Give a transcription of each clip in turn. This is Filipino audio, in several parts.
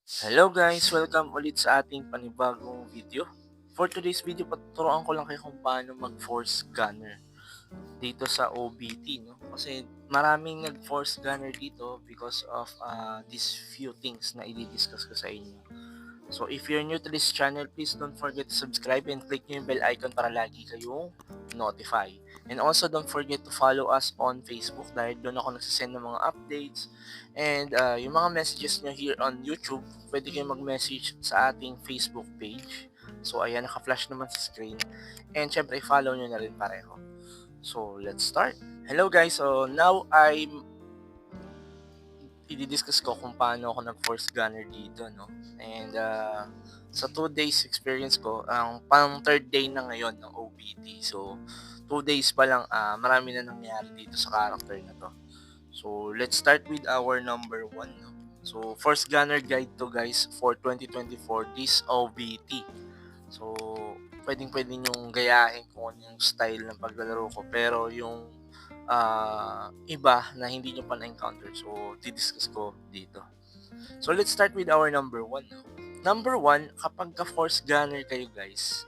Hello guys! Welcome ulit sa ating panibagong video. For today's video, patuturuan ko lang kayo kung paano mag-force gunner dito sa OBT. No? Kasi maraming nag-force gunner dito because of these few things na i-discuss ko sa inyo. So if you're new to this channel, please don't forget to subscribe and click nyo yung bell icon para lagi kayong notify. And also don't forget to follow us on Facebook dahil doon ako nagsasend ng mga updates. And yung mga messages nyo here on YouTube, pwede kayong mag-message sa ating Facebook page. So ayan, naka-flash naman sa screen. And syempre, follow nyo na rin pareho. So let's start. Hello guys, so now i-discuss ko kung paano ako nag-force gunner dito, no? And sa 2 days experience ko, ang pang third day na ngayon ng OPT. So 2 days pa lang, marami na nangyari dito sa character na to. So let's start with our number 1, no? So force gunner guide to guys for 2024 this OBT. So pwedeng-pwede nyong gayahin kung ano yung style ng paglalaro ko, pero yung iba na hindi nyo pa na-encounter. So, didiscuss ko dito. So, let's start with our number 1. No? Number 1, kapag ka-force gunner kayo guys,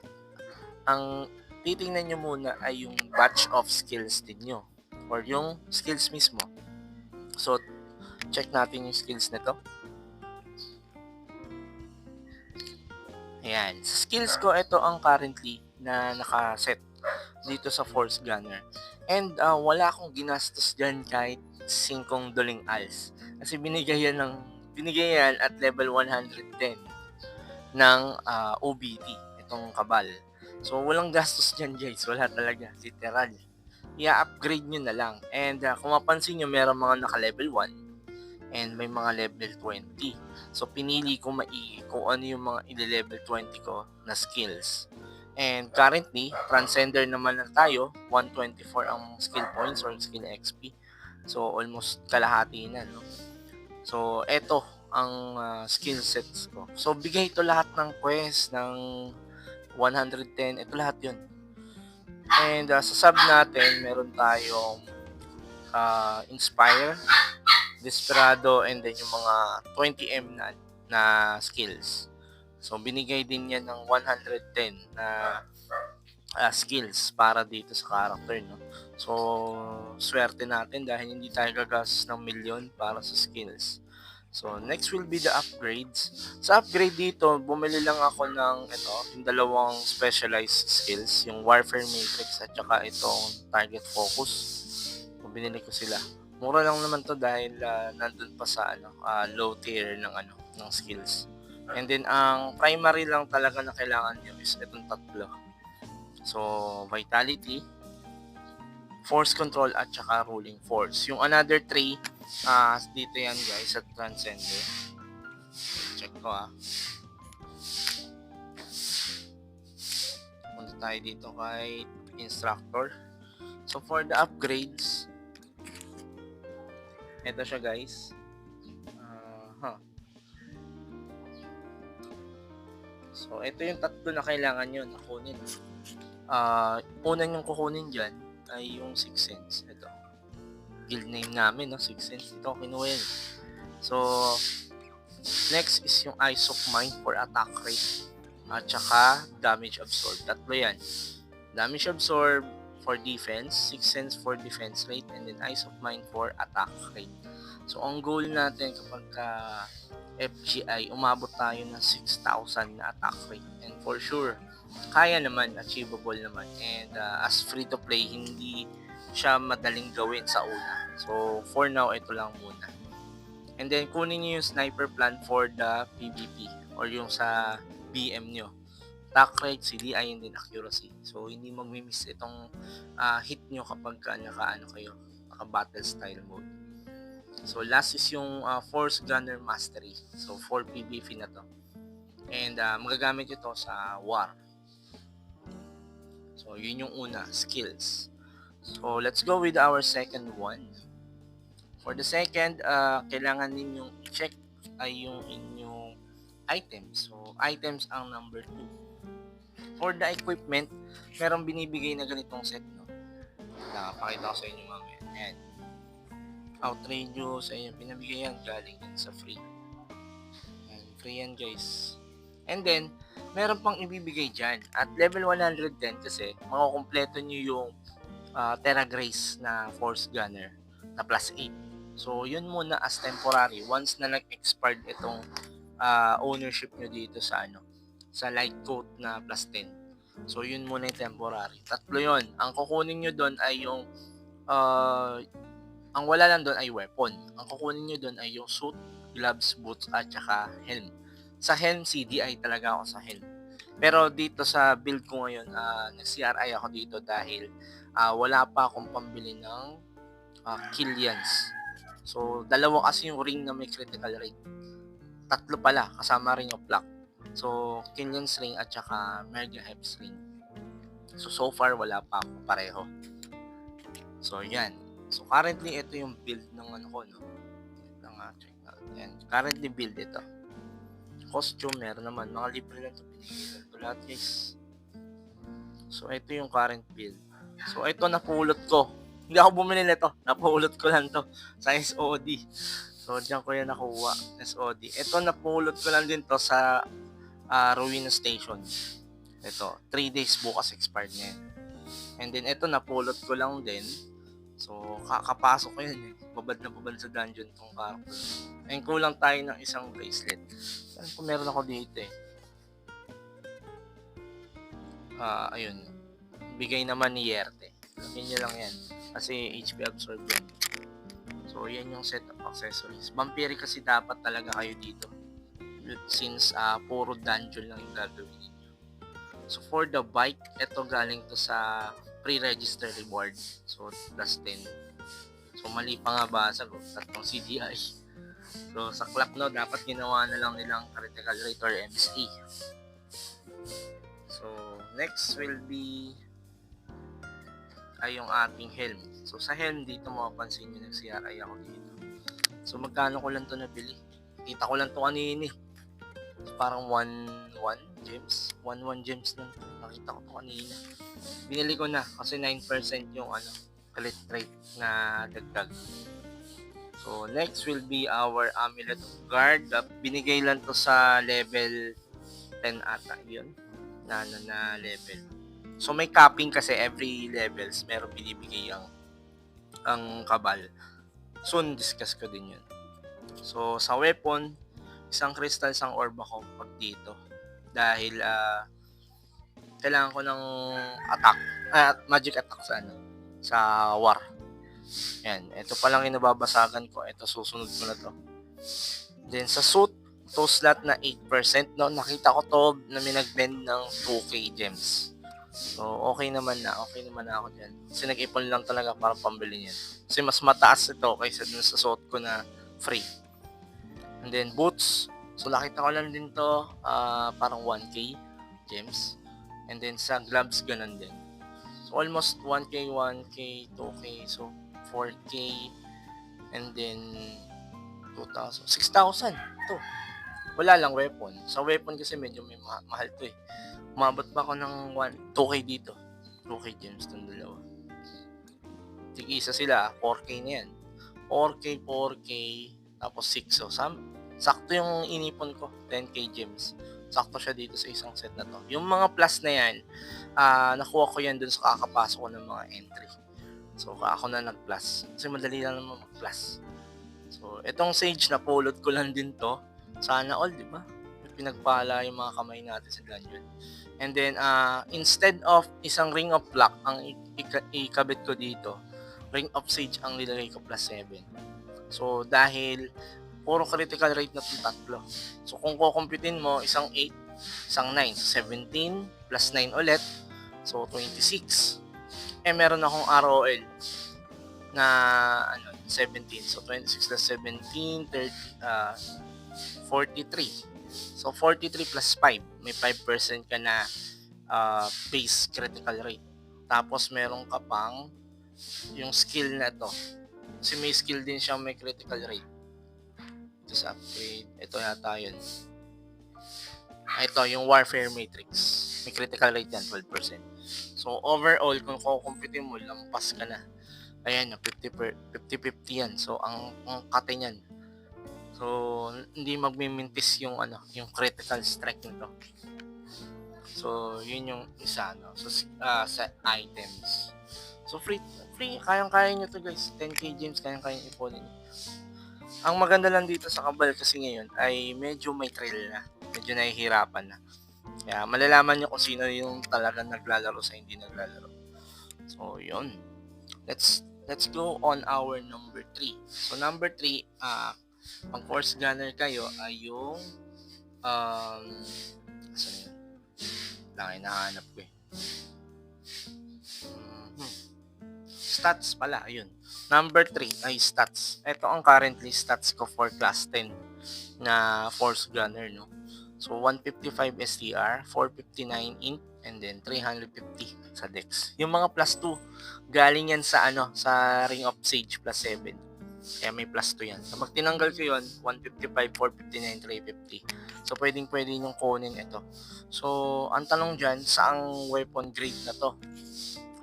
ang titingnan nyo muna ay yung batch of skills ninyo or yung skills mismo. So, check natin yung skills nito. Ayan. Sa skills ko, ito ang currently na nakaset dito sa force gunner. And wala akong ginastos dyan kahit 5 duling als. Kasi binigay yan at level 110 ng OBT, itong kabal. So walang gastos dyan guys, wala talaga, literal. I-upgrade nyo na lang. And kung mapansin nyo, meron mga naka-level 1 and may mga level 20. So pinili ko maigi kung ano yung mga ile-level 20 ko na skills. And currently, Transcender naman na tayo. 124 ang skill points or skill XP. So, almost kalahati na, no? So, eto ang skill sets ko. So, bigay ito lahat ng quest ng 110. Ito lahat yun. And sa sub natin, meron tayong Inspire, Desperado, and then yung mga 20M na skills. So, binigay din yan ng 110 na skills para dito sa character, no? So, swerte natin dahil hindi tayo gagastos ng milyon para sa skills. So, next will be the upgrades. Sa upgrade dito, bumili lang ako ng yung dalawang specialized skills, yung Warfare Matrix at saka itong Target Focus. So, binili ko sila. Mura lang naman to dahil nandun pa sa low tier ng skills. And then ang primary lang talaga na kailangan nyo is itong tatlo. So Vitality, Force Control at saka Ruling Force. Yung another 3 dito yan guys sa Transcender. Check ko Punta tayo dito kay Instructor. So for the upgrades, ito siya guys. So, ito yung tatlo na kailangan nyo na kunin. Unang yung kukunin dyan ay yung Sixth Sense. Ito. Guild name namin, no? Sixth Sense. Ito, kinuha yun. So, next is yung Eyes of Mind for attack rate. At saka, Damage Absorb. Tatlo yan. Damage Absorb for defense, Sixth Sense for defense rate, and then Eyes of Mind for attack rate. So, ang goal natin kapag FGI, umabot tayo ng 6,000 na attack rate. And for sure, kaya naman, achievable naman. And as free to play, hindi siya madaling gawin sa una. So, for now, ito lang muna. And then, kunin nyo yung sniper plan for the PvP or yung sa BM nyo. Attack rate, CDI, and then accuracy. So, hindi mag-miss itong hit nyo kapag naka-battle style mode. So, last is yung Force Gunner Mastery. So, for PvP na to. And magagamit ito sa War. So, yun yung una, skills. So, let's go with our second one. For the second, kailangan ninyong i-check ay yung inyong items. So, items ang number 2. For the equipment, merong binibigay na ganitong set, no? Pakita ko sa inyo mamaya. Ayan. Outrageous, ayun, pinabigay yan galing sa free Free yan guys. And then, meron pang ibibigay dyan. At level 110 kasi, makukumpleto nyo yung Terra Grace na Force Gunner na plus 8. So, yun muna as temporary. Once na nag-expired itong ownership nyo dito sa sa light coat na plus 10. So, yun muna yung temporary. Tatlo yun. Ang kukunin nyo doon ay yung ang wala lang doon ay weapon. Ang kukunin nyo doon ay yung suit, gloves, boots, at saka helm. Sa helm, CDI talaga ako sa helm. Pero dito sa build ko ngayon, nag-CRI ako dito dahil wala pa akong pambili ng Killians. So, dalawa kasi yung ring na may critical rate. Tatlo pala, kasama rin yung plaque. So, Killian's ring at saka Mega Heps ring. So far, wala pa ako pareho. So, yan. So, currently, ito yung build ng ko, no? Check natin. Currently, build ito. Costume, meron naman. Mga libre lang ito. Binigilan ko lahat, guys. So, ito yung current build. So, ito napulot ko. Hindi ako bumili nito. Napulot ko lang to sa SOD. So, diyan ko yan nakuha. SOD. Ito, napulot ko lang din to sa Ruina Station. Ito, 3 days bukas expired niya. And then, ito, napulot ko lang din. So, kakapasok ko yan. Babad na babad sa dungeon tong character. Ayun, kulang tayo ng isang bracelet. Saan ko meron ako dito eh. Ayun. Bigay naman ni Yerte. Lagyan nyo lang yan. Kasi HP absorb yan. So, yan yung set of accessories. Vampire kasi dapat talaga kayo dito. Since puro dungeon lang yung gagawin ninyo. So, for the bike, ito galing to sa pre-register reward. So, plus 10. So, mali pa nga basa ko. Tatlong CDI. So, sa clock no, dapat ginawa na lang nilang critical rate or MSE. So, next will be ay yung ating helm. So, sa helm dito mapapansin nyo nag-CRI ako dito. So, magkano ko lang to nabili? Kita ko lang to kanina. So, parang 1 gems. 1 gems lang to. Nakita ko to kanina. Binili ko na kasi 9% yung crit rate na dagdag. So, next will be our Amulet of Guard. Binigay lang to sa level 10 ata. Yun. Na level. So, may capping kasi every levels meron binibigay ang kabal. Soon, discuss ko din yun. So, sa weapon, isang crystal, isang orb ako pag dito. Dahil, kailangan ko ng attack. Magic attack sa war. Yan. Ito pa lang yung nababasagan ko. Ito, susunod ko na to. Then, sa suit, to slot na 8%. No? Nakita ko to na may nag-bend ng 2k gems. So, okay naman na ako dyan. Kasi nag-ipon lang talaga para pambili niyan. Kasi mas mataas ito kaysa dun sa suot ko na free. And then, boots. So, nakita ko lang din to, parang 1k gems. And then, sa gloves, ganun din. So, almost 1k, 1k, 2k. So, 4k. And then, 2,000. 6,000. Ito. Wala lang weapon. Sa weapon kasi medyo may mahal to eh. Umabot pa ako ng 2k dito. 2k gems itong dalawa. Tig-isa sila, 4k na yan. 4k, tapos 6. So, sakto yung inipon ko, 10k gems. Sakto siya dito sa isang set na to. Yung mga plus na yan, nakuha ko yan dun sa kakapasok ko ng mga entry. So, ako na nag-plus. Kasi madali lang naman mag-plus. So, itong Sage na pulot ko lang din to. Sana all, di ba? Pinagpala yung mga kamay natin sa dungeon. And then, instead of isang ring of luck, ang ikabit ko dito, ring of sage ang nilagay ko plus 7. So, dahil puro critical rate na itong tatlo. So, kung kukumpitin mo, isang 8, isang 9, 17, plus 9 ulit. So, 26. Meron akong ROL na 17. So, 26 plus 17, 30, 43. So, 43 plus 5. May 5% ka na base critical rate. Tapos, meron ka pang yung skill na to. Kasi may skill din siya may critical rate. Ito sa upgrade. Ito yata yun. Ito, yung Warfare Matrix. May critical rate yan, 12%. So, overall, kung kukumpitin mo, lampas ka na. Ayan, 50-50 yan. So, ang kate niyan, So, hindi magmimintis yung yung critical strike nito. So, yun yung isa, no? So, sa items. So, free, kayang-kaya nyo to guys. 10k gems, kayang-kaya nyo ipunin. Ang maganda lang dito sa Kabal kasi ngayon ay medyo may trail na. Medyo nahihirapan na. Kaya malalaman nyo kung sino yung talagang naglalaro sa hindi naglalaro. So, yun. Let's go on our number 3. So, number 3, pang force gunner kayo ay yung saan yun? Lang hinahanap ko eh. Stats pala, ayun. Number 3 ay stats. Ito ang currently stats ko for class 10 na force gunner, no? So, 155 STR, 459 int, and then 350 sa dex. Yung mga plus 2, galing yan sa sa Ring of Sage plus 7. Kaya may plus 2 yan. So, pag tinanggal ko yun, 155, 459, 350. So, pwede nyong kunin ito. So, ang tanong dyan, saang weapon grade na to?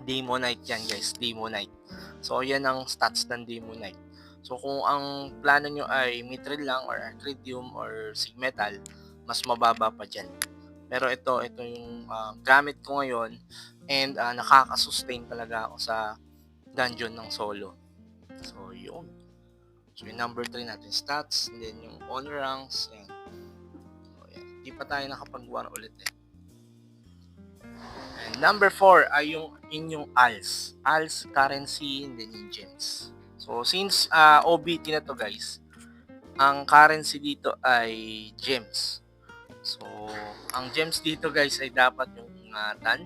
Demonite yan guys, Demonite. So, yan ang stats ng Demonite. So, kung ang plano nyo ay Mithril lang or Arcridium or Sigmetal, mas mababa pa dyan. Pero ito yung gamit ko ngayon and nakaka-sustain talaga ako sa dungeon ng solo. So, yun. So, yung number 3 natin stats, and then yung honor ranks, yan. So, yan. Di pa tayo nakapag-war ulit eh. And number 4 ay yung inyong ALS. ALS, currency, and then yung gems. So, since OBT na to guys, ang currency dito ay gems. So, ang gems dito guys ay dapat yung ingatan.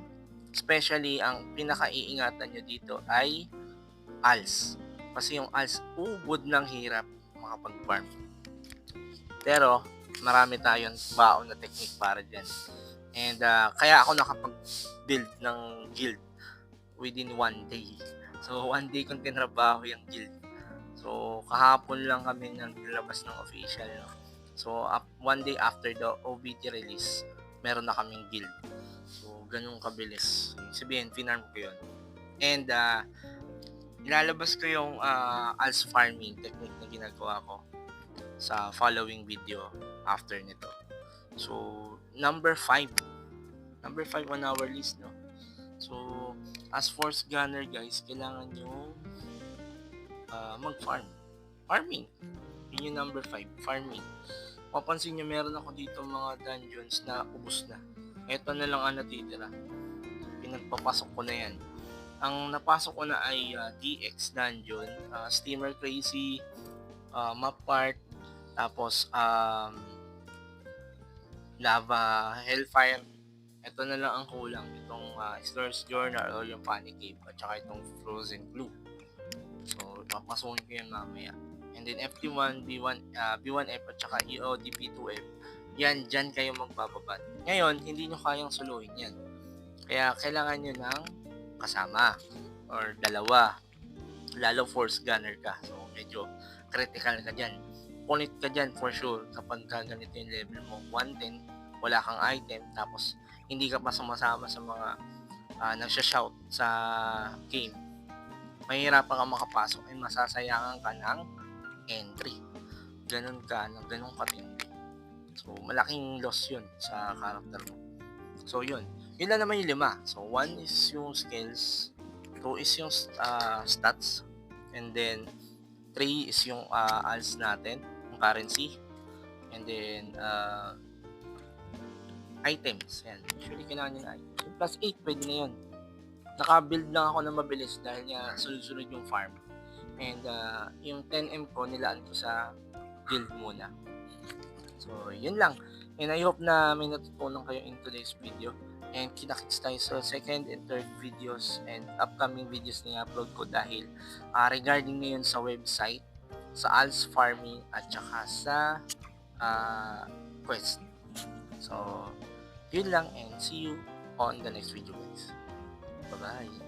Especially, ang pinaka-iingatan nyo dito ay ALS. Kasi yung ALS, ubod ng hirap makapag-farm. Pero, marami tayong baon na technique para dyan. And kaya ako nakapag-build ng guild within 1 day. So, 1 day kong tinrabaho yung guild. So, kahapon lang kami nilabas ng official. No? So, 1 day after the OBT release, meron na kaming guild. So, ganun kabilis. Sabihin, finarm ko yun. And, ilalabas ko yung ALS farming technique na ginagawa ko sa following video after nito. So, number 5 on our list, no? So, as force gunner guys, kailangan nyo mag-farm. Farming. Yun yung number 5, farming. Mapansin nyo, meron ako dito mga dungeons na ubos na. Ito na lang ang natitira. Pinagpapasok ko na yan. Ang napasok ko na ay DX Dungeon, Steamer Crazy, Map Part, tapos Lava Hellfire. Ito na lang ang kulang, itong Explorer's Journal o yung Panic Cave at saka itong Frozen Glue. So, papasokin ko yan mamaya. And then FT1, B1F at saka EODP2F, yan, dyan kayo magbababat. Ngayon, hindi nyo kayang suluhin yan. Kaya kailangan nyo ng kasama or dalawa, lalo force gunner ka, so medyo critical ka dyan. Punit ka dyan for sure kapag ganito yung level mo 110, wala kang item, tapos hindi ka pa sumasama sa mga nagsha-shout sa game, mahirapan ka makapasok ay masasayangan ka ng entry. Ganun katindi. So malaking loss yun sa character mo. So yun lang naman yung 5. So 1 is yung skills, 2 is yung stats, and then 3 is yung ALS natin, yung currency, and then items. Yan. Usually kailangan yung items. Yung plus 8 pwede na yun. Naka-build lang ako na mabilis dahil nga sunod-sunod yung farm. And yung 10M ko nilaan ko sa guild muna. So yun lang. And I hope na may natutunan kayo in today's video. And kinakits tayo sa second and third videos and upcoming videos na i-upload ko dahil regarding ngayon sa website, sa ALS farming at saka sa quest. So, yun lang and see you on the next video guys. Bye-bye!